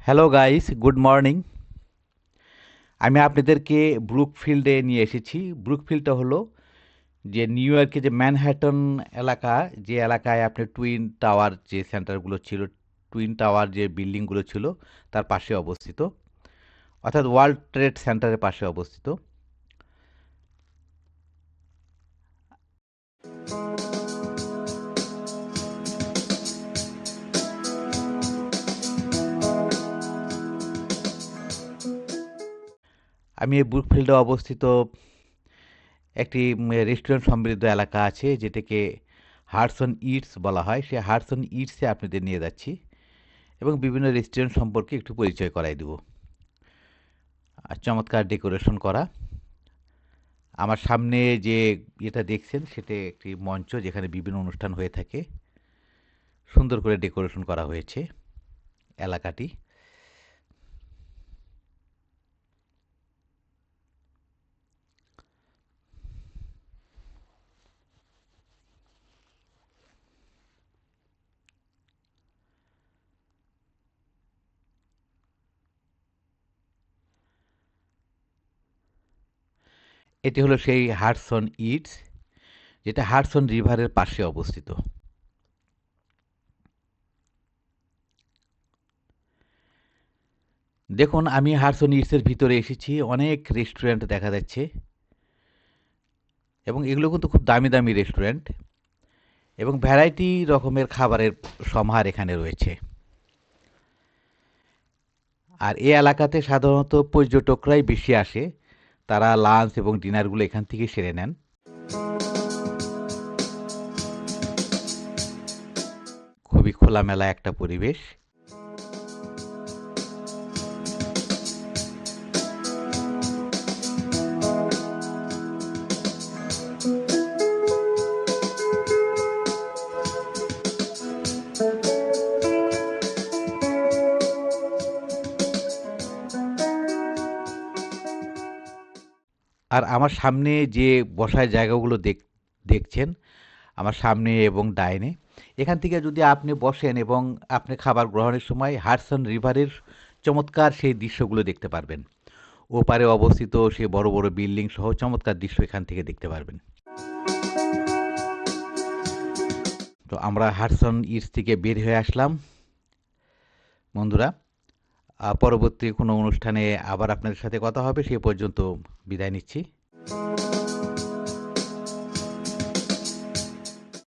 Hello guys, good morning. আমি আপনাদেরকে ব্রুকফিল্ডে নিয়ে এসেছি। ব্রুকফিল্ডটা হলো যে নিউ ইয়র্কের যে ম্যানহাটন এলাকা, যে এলাকায় আপনার টুইন টাওয়ার যে সেন্টারগুলো ছিল, টুইন টাওয়ার যে বিল্ডিংগুলো ছিল তার পাশে অবস্থিত, অর্থাৎ ওয়ার্ল্ড ট্রেড সেন্টারের পাশে অবস্থিত। আমি এই ব্রুকফিল্ডে অবস্থিত একটি রেস্টুরেন্ট সমৃদ্ধ এলাকা আছে যেটাকে হাডসন ইটস বলা হয়। সেই হাডসন ইটসে আপনাদের নিয়ে যাচ্ছি এবং বিভিন্ন রেস্টুরেন্ট সম্পর্কে একটু পরিচয় করাই দেব। আর চমৎকার ডেকোরেশন করা। আমার সামনে যে এটা দেখছেন সেটা একটি মঞ্চ যেখানে বিভিন্ন অনুষ্ঠান হয়ে থাকে। সুন্দর করে ডেকোরেশন করা হয়েছে এলাকাটি। এটি হলো সেই হাডসন ইটস, যেটা হাডসন রিভারের পাশে অবস্থিত। দেখুন, আমি হাডসন ইটসের ভিতরে এসেছি। অনেক রেস্টুরেন্ট দেখা যাচ্ছে এবং এগুলো কিন্তু খুব দামি দামি রেস্টুরেন্ট এবং ভ্যারাইটি রকমের খাবারের সমাহার এখানে রয়েছে। আর এই এলাকাতে সাধারণত পর্যটকরাই বেশি আসে। তারা লাঞ্চ এবং ডিনারগুলো এখান থেকে সেরে নেন। খুবই খোলামেলা একটা পরিবেশ। আর আমার সামনে যে বসার জায়গাগুলো দেখছেন, আমার সামনে এবং ডাইনে, এখান থেকে যদি আপনি বসেন এবং আপনি খাবার গ্রহণের সময় হাডসন রিভারের চমৎকার সেই দৃশ্যগুলো দেখতে পারবেন। ওপারে অবস্থিত সেই বড় বড় বিল্ডিং সহ চমৎকার দৃশ্য এখান থেকে দেখতে পারবেন। তো আমরা হাডসন ইস্ট থেকে বের হয়ে আসলাম বন্ধুরা। পরবর্তী কোনো অনুষ্ঠানে আবার আপনাদের সাথে কথা হবে। সে পর্যন্ত বিদায় নিচ্ছি।